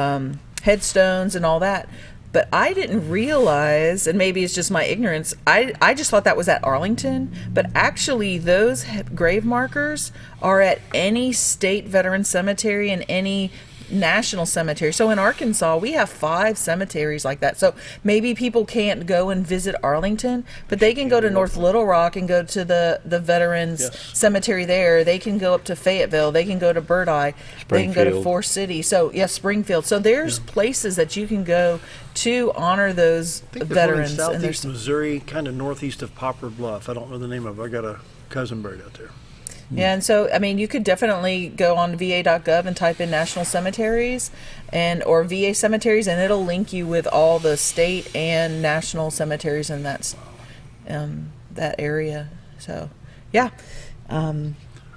headstones and all that. But I didn't realize, and maybe it's just my ignorance, I just thought that was at Arlington. But actually, those grave markers are at any state veteran cemetery and any national cemetery. So in Arkansas, we have 5 cemeteries like that. So maybe people can't go and visit Arlington, but they can go to North Little Rock and go to the Veterans Cemetery there. They can go up to Fayetteville. They can go to Bird Eye. They can go to Forest City. So Springfield. So there's places that you can go to honor those veterans. There's one in southeast Missouri, kind of northeast of Poplar Bluff. I don't know the name of it. I got a cousin buried out there. Yeah, and so, I mean, you could definitely go on va.gov and type in national cemeteries or VA cemeteries, and it'll link you with all the state and national cemeteries in that area. So, yeah. Are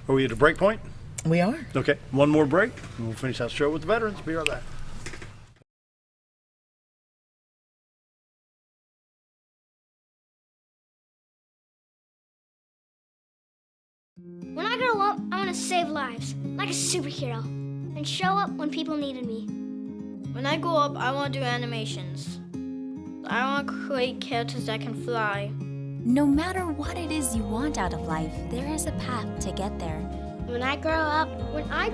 we at a break point? We are. Okay, one more break, and we'll finish out the show with the veterans. Be right back. When I grow up, I want to save lives, like a superhero and show up when people needed me. When I grow up, I want to do animations. I want to create characters that can fly. No matter what it is you want out of life, there is a path to get there. When I grow up, I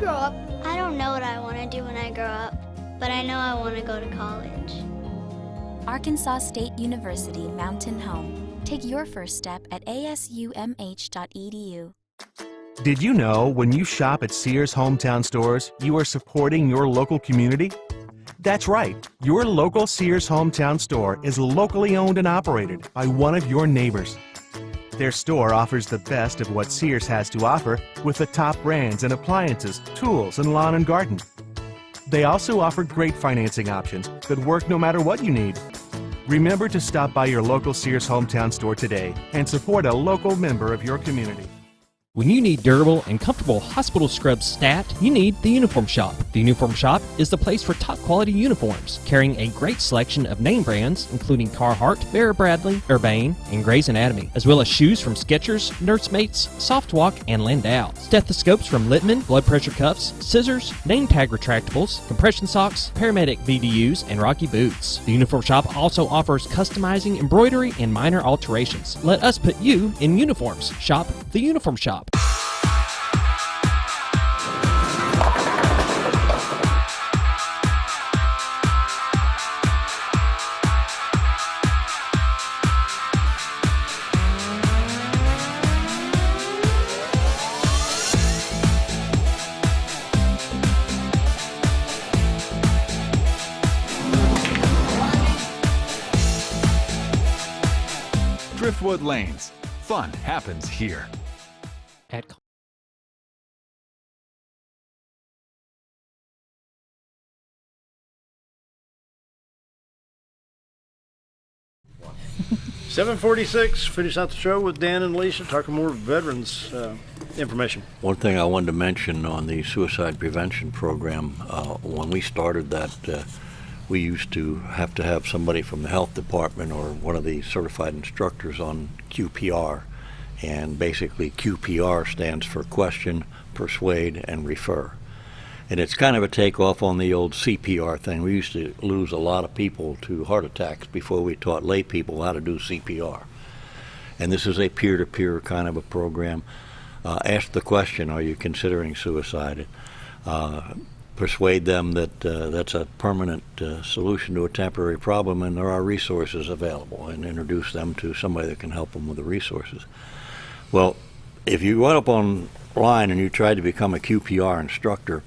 don't know what I want to do when I grow up, but I know I want to go to college. Arkansas State University Mountain Home. Take your first step at asumh.edu. Did you know when you shop at Sears Hometown Stores, you are supporting your local community? That's right. Your local Sears Hometown Store is locally owned and operated by one of your neighbors. Their store offers the best of what Sears has to offer with the top brands and appliances, tools, and lawn and garden. They also offer great financing options that work no matter what you need. Remember to stop by your local Sears Hometown Store today and support a local member of your community. When you need durable and comfortable hospital scrubs stat, you need the Uniform Shop. The Uniform Shop is the place for top quality uniforms, carrying a great selection of name brands, including Carhartt, Vera Bradley, Urbane, and Grey's Anatomy, as well as shoes from Skechers, Nursemates, Softwalk, and Landau, stethoscopes from Littman, blood pressure cuffs, scissors, name tag retractables, compression socks, paramedic VDUs, and Rocky boots. The Uniform Shop also offers customizing, embroidery, and minor alterations. Let us put you in uniforms. Shop the Uniform Shop. Driftwood Lanes. Fun happens here. At 7:46, finish out the show with Dan and Elesha talking more veterans information. One thing I wanted to mention on the suicide prevention program, when we started that, we used to have somebody from the health department or one of the certified instructors on QPR. And basically QPR stands for question, persuade, and refer. And it's kind of a takeoff on the old CPR thing. We used to lose a lot of people to heart attacks before we taught lay people how to do CPR. And this is a peer-to-peer kind of a program. Ask the question, are you considering suicide? Persuade them that that's a permanent solution to a temporary problem and there are resources available, and introduce them to somebody that can help them with the resources. Well, if you went up online and you tried to become a QPR instructor,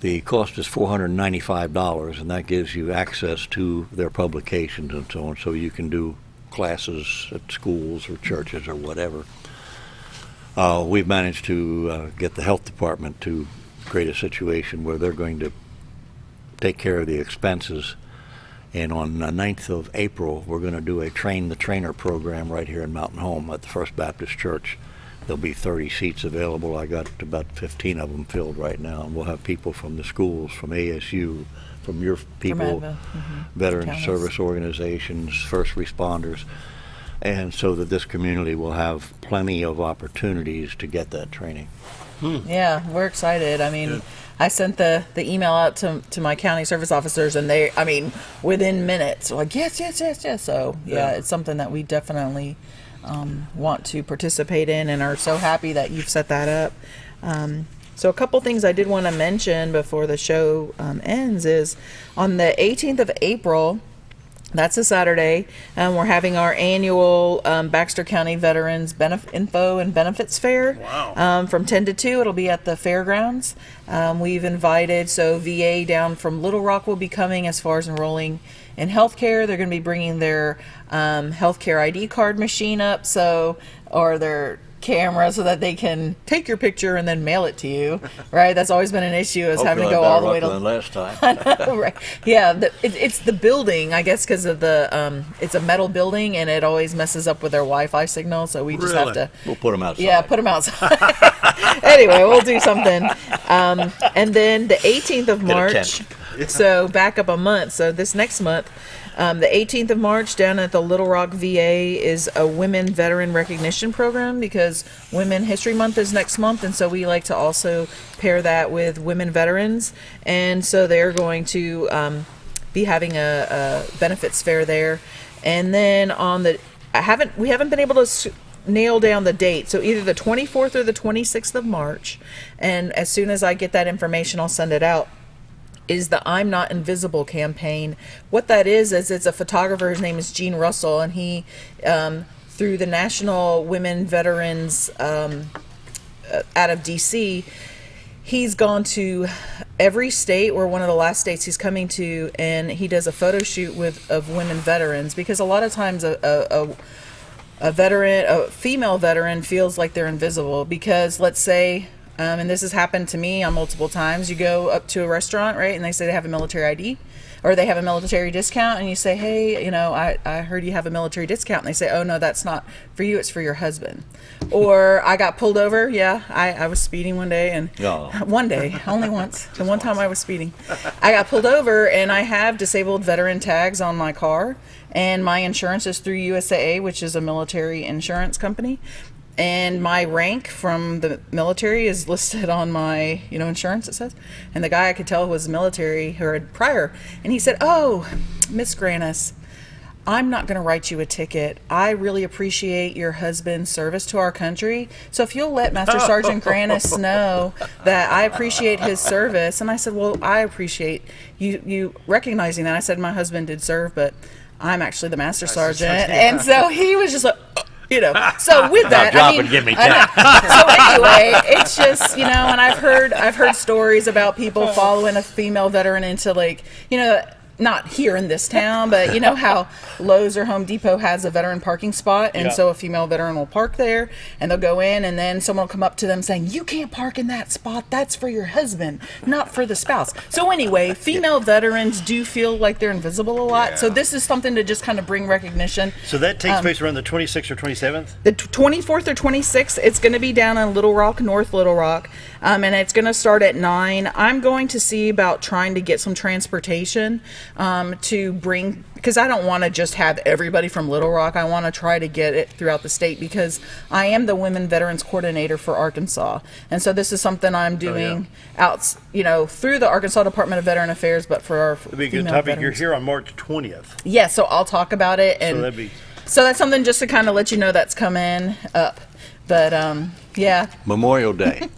the cost is $495, and that gives you access to their publications and so on, so you can do classes at schools or churches or whatever. We've managed to get the health department to create a situation where they're going to take care of the expenses. And on the 9th of April, we're going to do a Train the Trainer program right here in Mountain Home at the First Baptist Church. There'll be 30 seats available. I got about 15 of them filled right now. And we'll have people from the schools, from ASU, from your people, veteran service organizations, first responders, and so that this community will have plenty of opportunities to get that training. Yeah, we're excited. I mean, I sent the email out to my county service officers, and they, I mean, within minutes, were like, yes. So, yeah, it's something that we definitely want to participate in and are so happy that you've set that up. So a couple things I did want to mention before the show ends is on the 18th of April, that's a Saturday, we're having our annual Baxter County Veterans Info and Benefits Fair. Wow. From 10 to 2. It'll be at the fairgrounds. We've invited, so VA down from Little Rock will be coming as far as enrolling in healthcare. They're going to be bringing their healthcare ID card machine up, or their camera, so that they can take your picture and then mail it to you, right? That's always been an issue, is having to go all the way to last time. Right? Yeah, it's the building, I guess, because of the it's a metal building and it always messes up with their Wi-Fi signal. So we just have to. We'll put them outside. Yeah, put them outside. Anyway, we'll do something. And then the 18th of March. So back up a month. So this next month, the 18th of March down at the Little Rock VA is a Women Veteran Recognition Program, because Women History Month is next month, and so we like to also pair that with women veterans. And so they're going to be having a benefits fair there. And then on the we haven't been able to nail down the date, so either the 24th or the 26th of March, and as soon as I get that information I'll send it out, is the I'm Not Invisible campaign. What that is it's a photographer. His name is Gene Russell, and he through the National Women Veterans out of DC, he's gone to every state, or one of the last states he's coming to, and he does a photo shoot of women veterans, because a lot of times a female veteran feels like they're invisible, because let's say, and this has happened to me on multiple times, you go up to a restaurant, right, and they say they have a military ID, or they have a military discount, and you say, hey, I heard you have a military discount, and they say, oh no, that's not for you, it's for your husband. Or I got pulled over. I was speeding one day, and one day, only once, the one time I was speeding, I got pulled over, and I have disabled veteran tags on my car, and my insurance is through USAA, which is a military insurance company. And my rank from the military is listed on my, insurance, it says. And the guy, I could tell, was military, who had prior. And he said, oh, Miss Granniss, I'm not going to write you a ticket. I really appreciate your husband's service to our country. So if you'll let Master Sergeant Granniss know that I appreciate his service. And I said, well, I appreciate you recognizing that. I said, my husband did serve, but I'm actually the Master Sergeant. And so he was just like, so with that, give me so anyway, it's just, and I've heard stories about people following a female veteran into, like, not here in this town, but how Lowe's or Home Depot has a veteran parking spot, and so a female veteran will park there, and they'll go in, and then someone will come up to them saying, you can't park in that spot, that's for your husband, not for the spouse. So anyway, female veterans do feel like they're invisible a lot, so this is something to just kind of bring recognition. So that takes place around the 26th or 27th? The 24th or 26th, it's going to be down in Little Rock, North Little Rock, and it's going to start at 9. I'm going to see about trying to get some transportation to bring, because I don't want to just have everybody from Little Rock. I want to try to get it throughout the state, because I am the Women Veterans Coordinator for Arkansas. And so this is something I'm doing out, through the Arkansas Department of Veteran Affairs, but for our It'd be a good topic. Veterans. You're here on March 20th. Yeah, so I'll talk about it. And so that's something just to kind of let you know that's coming up. But, yeah. Memorial Day.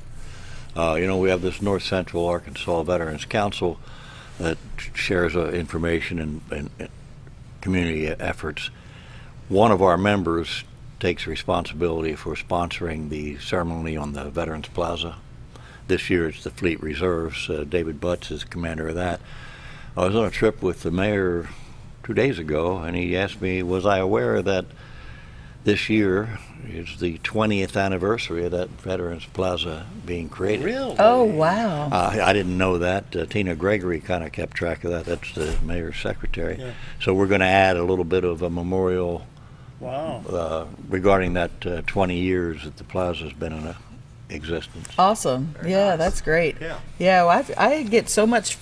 We have this North Central Arkansas Veterans Council that shares information and community efforts. One of our members takes responsibility for sponsoring the ceremony on the Veterans Plaza. This year it's the Fleet Reserves. David Butts is commander of that. I was on a trip with the mayor 2 days ago, and he asked me, was I aware that this year is the 20th anniversary of that Veterans Plaza being created. Really? Oh, wow. I didn't know that. Tina Gregory kind of kept track of that. That's the mayor's secretary. Yeah. So we're going to add a little bit of a memorial regarding that 20 years that the plaza's been in existence. Awesome. Very nice. That's great. Yeah, well, I get so much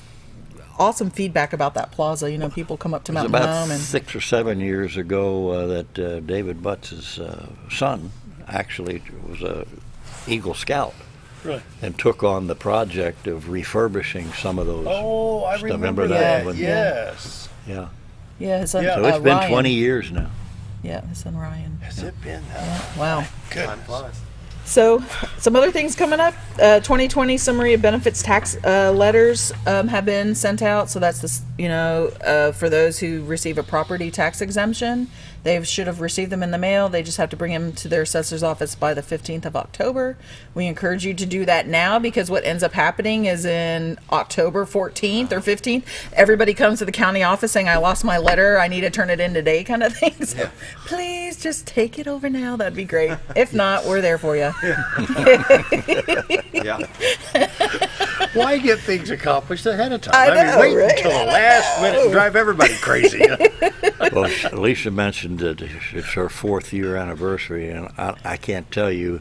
awesome feedback about that plaza. People come up to Mountain Home. About 6 or 7 years ago that David Butts' son actually was a Eagle Scout. Right. And took on the project of refurbishing some of those. Oh, I remember that. Yes. Yeah. Yeah, his son, so it's been 20 years now. Yeah, his son Ryan. Has it been that? Yeah. Wow. Good. So, some other things coming up. 2020 summary of benefits tax letters have been sent out. So that's for those who receive a property tax exemption, they should have received them in the mail. They just have to bring them to their assessor's office by the 15th of October. We encourage you to do that now, because what ends up happening is in October 14th or 15th, everybody comes to the county office saying, I lost my letter, I need to turn it in today, kind of thing. So please just take it over now. That'd be great. If not, we're there for you. Why get things accomplished ahead of time? Wait until the last minute and drive everybody crazy. Well, Elesha mentioned that it's her 4th year anniversary, and I can't tell you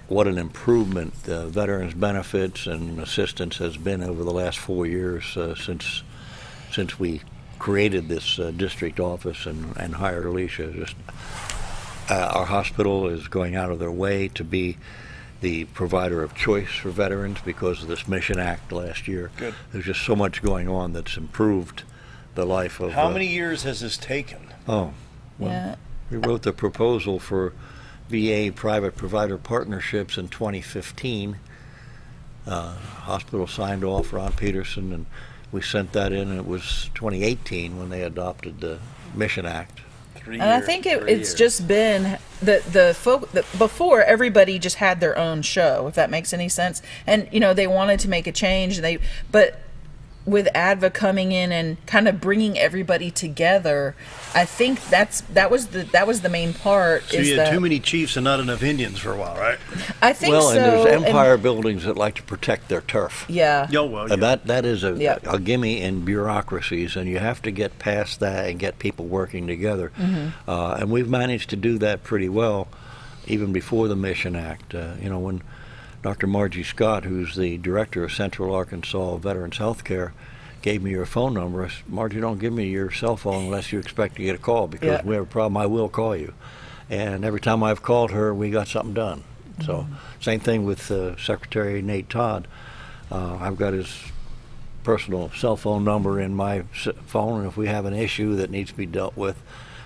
what an improvement veterans benefits and assistance has been over the last 4 years since we created this district office and hired Elesha. Just our hospital is going out of their way to be the provider of choice for veterans because of this Mission Act last year. Good. There's just so much going on that's improved the life of. How many years has this taken? Oh, well, Yeah. we wrote the proposal for VA private provider partnerships in 2015. Hospital signed off, Ron Peterson, and we sent that in, and it was 2018 when they adopted the Mission Act. And I think it's just been before everybody just had their own show, if that makes any sense. And they wanted to make a change, but with ADVA coming in and kind of bringing everybody together, I think that was the main part. So you had too many chiefs and not enough Indians for a while, right? I think so. Well, and there's empire buildings that like to protect their turf. Yeah. And that is a gimme in bureaucracies, and you have to get past that and get people working together. Mm-hmm. And we've managed to do that pretty well, even before the Mission Act. When Dr. Margie Scott, who's the director of Central Arkansas Veterans Healthcare, gave me your phone number. I said, Margie, don't give me your cell phone unless you expect to get a call, because we have a problem, I will call you. And every time I've called her, we got something done. Mm-hmm. So same thing with Secretary Nate Todd. I've got his personal cell phone number in my phone, and if we have an issue that needs to be dealt with,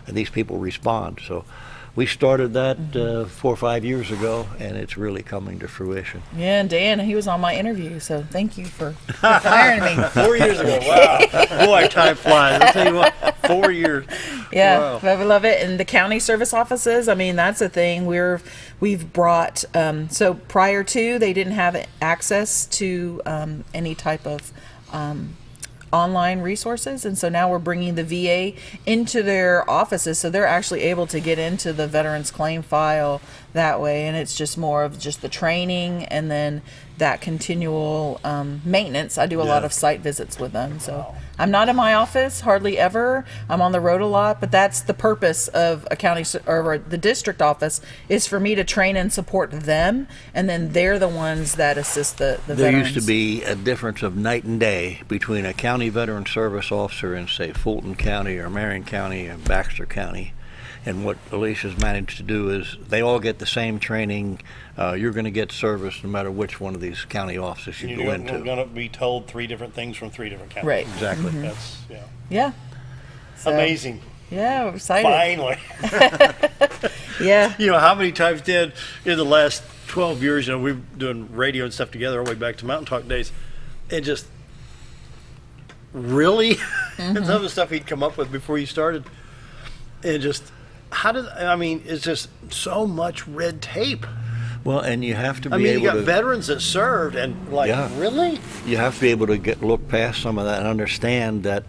and these people respond. So we started that 4 or 5 years ago, and it's really coming to fruition. Yeah, and Dan, he was on my interview, so thank you for hiring me. 4 years ago, wow. Boy, time flies. I'll tell you what, 4 years. Yeah, wow. but we love it. And the county service offices, I mean, that's a thing. We've brought, so prior to, they didn't have access to any type of online resources, and so now we're bringing the VA into their offices, so they're actually able to get into the veterans claim file that way, and it's just more of just the training and then that continual maintenance. I do a lot of site visits with them, so I'm not in my office hardly ever. I'm on the road a lot, but that's the purpose of a county or the district office, is for me to train and support them, and then they're the ones that assist the There veterans. used to be a difference of night and day between a county veteran service officer in, say, Fulton County or Marion County or Baxter County. And what Elesha's managed to do is they all get the same training. You're going to get service no matter which one of these county offices you go into. You're going to be told 3 different things from 3 different counties. Right. Exactly. Mhm. That's, Yeah. So, amazing. Yeah, we're excited. Finally. Yeah. How many times did in the last 12 years, we've been doing radio and stuff together all the way back to Mountain Talk days, and just really some of the stuff he'd come up with before you started, and just it's just so much red tape. Well, and you have to be you able got to. veterans that served, and really? You have to be able to look past some of that and understand that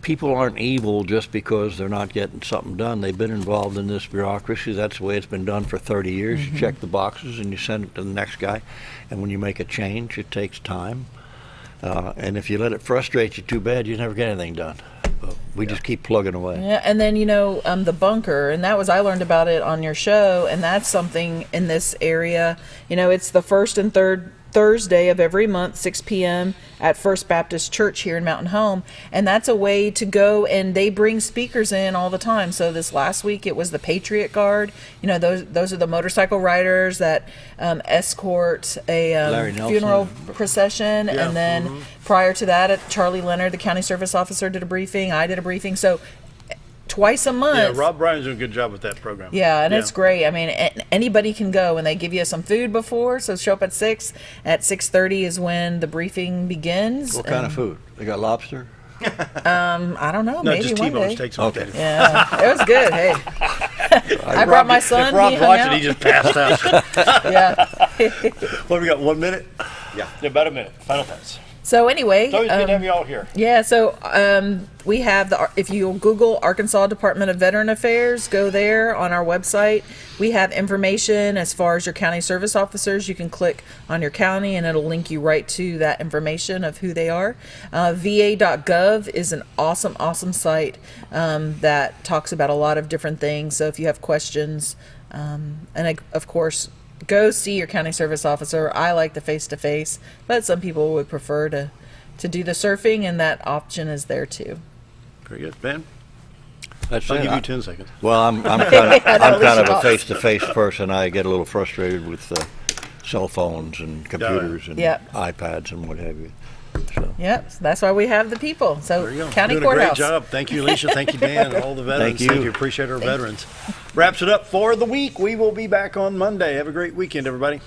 people aren't evil just because they're not getting something done. They've been involved in this bureaucracy. That's the way it's been done for 30 years. Mm-hmm. You check the boxes and you send it to the next guy. And when you make a change, it takes time. And if you let it frustrate you too bad, you never get anything done. We just keep plugging away. Yeah, and then the bunker, and that was, I learned about it on your show, and that's something in this area. It's the first and third Thursday of every month, 6 p.m. at First Baptist Church here in Mountain Home, and that's a way to go, and they bring speakers in all the time. So this last week it was the Patriot Guard. Those are the motorcycle riders that escort a funeral procession, and then prior to that, Charlie Leonard, the county service officer, did a briefing. I did a briefing. So twice a month. Yeah, Rob Bryan's doing a good job with that program. Yeah, and it's great. I mean, anybody can go, and they give you some food before, so show up at 6. At 6:30 is when the briefing begins. What kind of food? They got lobster? I don't know. No, maybe just one T-bones. day. Take some. Okay. Yeah, it was good. Hey, I brought my son. If Rob's he hung watching, out. he just passed out. Yeah. What, we got 1 minute? Yeah. About a minute. Final thoughts. So anyway, It's always good to have you all here. Yeah, so we have if you Google Arkansas Department of Veteran Affairs, go there on our website. We have information as far as your county service officers. You can click on your county and it'll link you right to that information of who they are. VA.gov is an awesome site that talks about a lot of different things. So if you have questions, and of course, go see your county service officer. I like the face-to-face, but some people would prefer to do the surfing, and that option is there too. Very good. Ben? That's I'll it. give you 10 seconds. Well, I'm kind of a face-to-face person. I get a little frustrated with cell phones and computers and iPads and what have you. So. Yep, that's why we have the people. So county Doing courthouse. a great job. Thank you, Elesha. Thank you, Dan, and all the veterans. Thank you. Appreciate our veterans. Wraps it up for the week. We will be back on Monday. Have a great weekend, everybody.